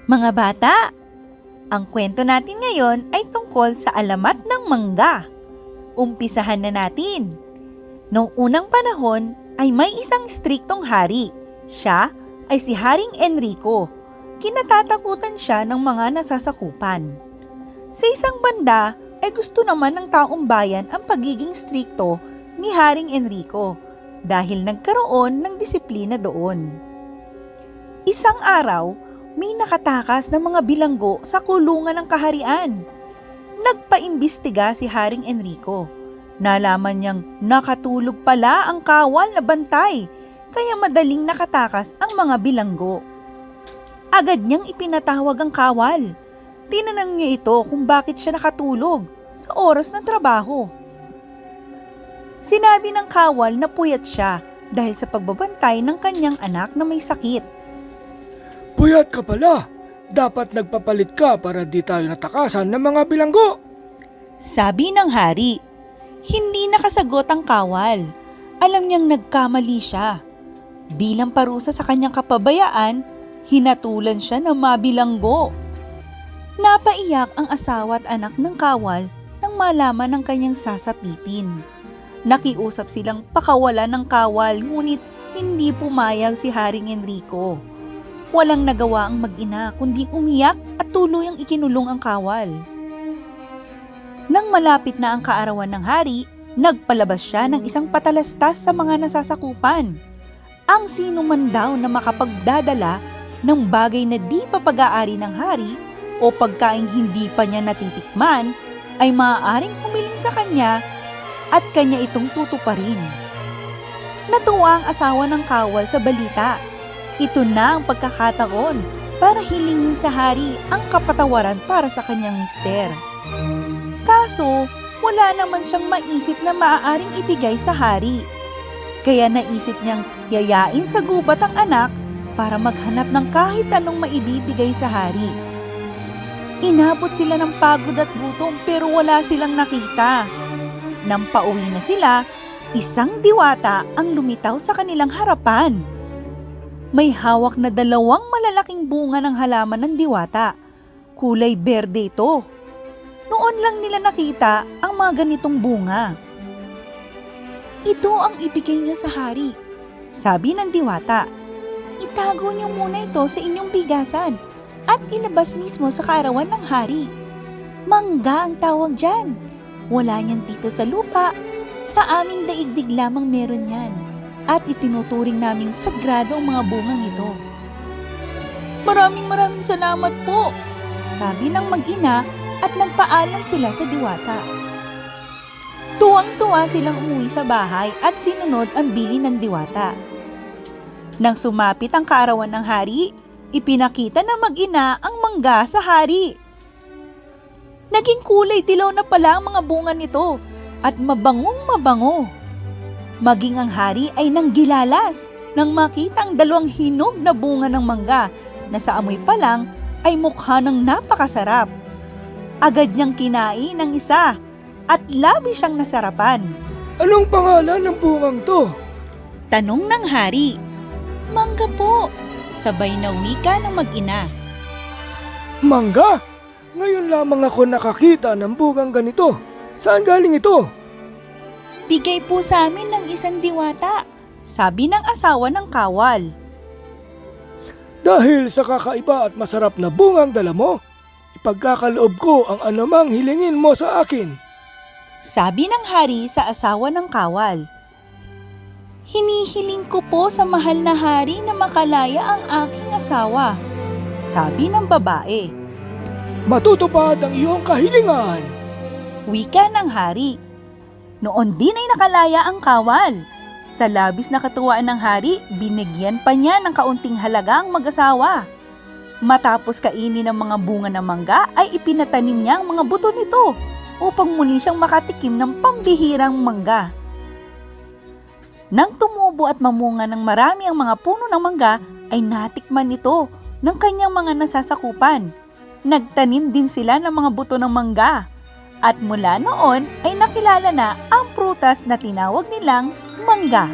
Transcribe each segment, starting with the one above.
Mga bata, ang kwento natin ngayon ay tungkol sa alamat ng mangga. Umpisahan na natin. Noong unang panahon ay may isang striktong hari. Siya ay si Haring Enrico. Kinatatakutan siya ng mga nasasakupan. Sa isang banda ay gusto naman ng taong bayan ang pagiging strikto ni Haring Enrico dahil nagkaroon ng disiplina doon. Isang araw, may nakatakas ng mga bilanggo sa kulungan ng kaharian. Nagpaimbestiga si Haring Enrico. Nalaman niyang nakatulog pala ang kawal na bantay, kaya madaling nakatakas ang mga bilanggo. Agad niyang ipinatawag ang kawal. Tinanong niya ito kung bakit siya nakatulog sa oras ng trabaho. Sinabi ng kawal na puyat siya dahil sa pagbabantay ng kanyang anak na may sakit. Puyat ka pala. Dapat nagpapalit ka para di tayo natakasan ng mga bilanggo. Sabi ng hari. Hindi nakasagot ang kawal. Alam niyang nagkamali siya. Bilang parusa sa kanyang kapabayaan, hinatulan siya ng mabilanggo. Napaiyak ang asawa at anak ng kawal nang malaman ng kanyang sasapitin. Nakiusap silang pakawalan ng kawal ngunit hindi pumayag si Haring Enrico. Walang nagawa ang mag-ina kundi umiyak at tuluyang ikinulong ang kawal. Nang malapit na ang kaarawan ng hari, nagpalabas siya ng isang patalastas sa mga nasasakupan. Ang sino man daw na makapagdadala ng bagay na di pa pag-aari ng hari o pagkain hindi pa niya natitikman ay maaaring humiling sa kanya at kanya itong tutuparin. Natuwa ang asawa ng kawal sa balita. Ito na ang pagkakataon para hilingin sa hari ang kapatawaran para sa kanyang mister. Kaso, wala naman siyang maisip na maaaring ibigay sa hari. Kaya naisip niyang yayain sa gubat ang anak para maghanap ng kahit anong maibibigay sa hari. Inabot sila ng pagod at gutom pero wala silang nakita. Nang pauwi na sila, isang diwata ang lumitaw sa kanilang harapan. May hawak na 2 malalaking bunga ng halaman ng diwata. Kulay berde ito. Noon lang nila nakita ang mga ganitong bunga. Ito ang ibigay niyo sa hari, sabi ng diwata. Itago niyo muna ito sa inyong bigasan at ilabas mismo sa kaarawan ng hari. Mangga ang tawag dyan. Wala niyan dito sa lupa. Sa aming daigdig lamang meron yan. At itinuturing naming sagrado ang mga bungang ito. Maraming salamat po, sabi ng mag-ina at nagpaalam sila sa diwata. Tuwang-tuwa silang umuwi sa bahay at sinunod ang bilin ng diwata. Nang sumapit ang kaarawan ng hari, ipinakita ng mag-ina ang mangga sa hari. Naging kulay dilaw na pala ang mga bunga nito at mabangong mabango. Maging ang hari ay nanggilalas nang makita ang 2 hinog na bunga ng mangga na sa amoy pa lang ay mukha ng napakasarap. Agad niyang kinain ang isa at labis siyang nasarapan. Anong pangalan ng bungang to? Tanong ng hari. Mangga po, sabay na wika ng mag-ina. Mangga? Ngayon lamang ako nakakita ng bungang ganito. Saan galing ito? Bigay po sa amin ng isang diwata, sabi ng asawa ng kawal. Dahil sa kakaiba at masarap na bungang dala mo, ipagkakaloob ko ang anumang hilingin mo sa akin. Sabi ng hari sa asawa ng kawal. Hinihiling ko po sa mahal na hari na makalaya ang aking asawa, sabi ng babae. Matutupad ang iyong kahilingan, wika ng hari. Noon din ay nakalaya ang kawal. Sa labis na katuwaan ng hari, binigyan pa niya ng kaunting halaga ang mag-asawa. Matapos kainin ng mga bunga ng mangga ay ipinatanim niya ang mga buto nito upang muli siyang makatikim ng pambihirang mangga. Nang tumubo at mamunga ng marami ang mga puno ng mangga, ay natikman ito ng kanyang mga nasasakupan. Nagtanim din sila ng mga buto ng mangga. At mula noon ay nakilala na ang prutas na tinawag nilang mangga.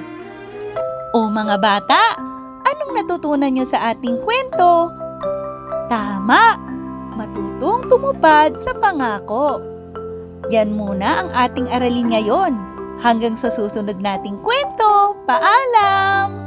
O mga bata, anong natutunan niyo sa ating kwento? Tama! Matutong tumupad sa pangako. Yan muna ang ating aralin ngayon. Hanggang sa susunod nating kwento. Paalam!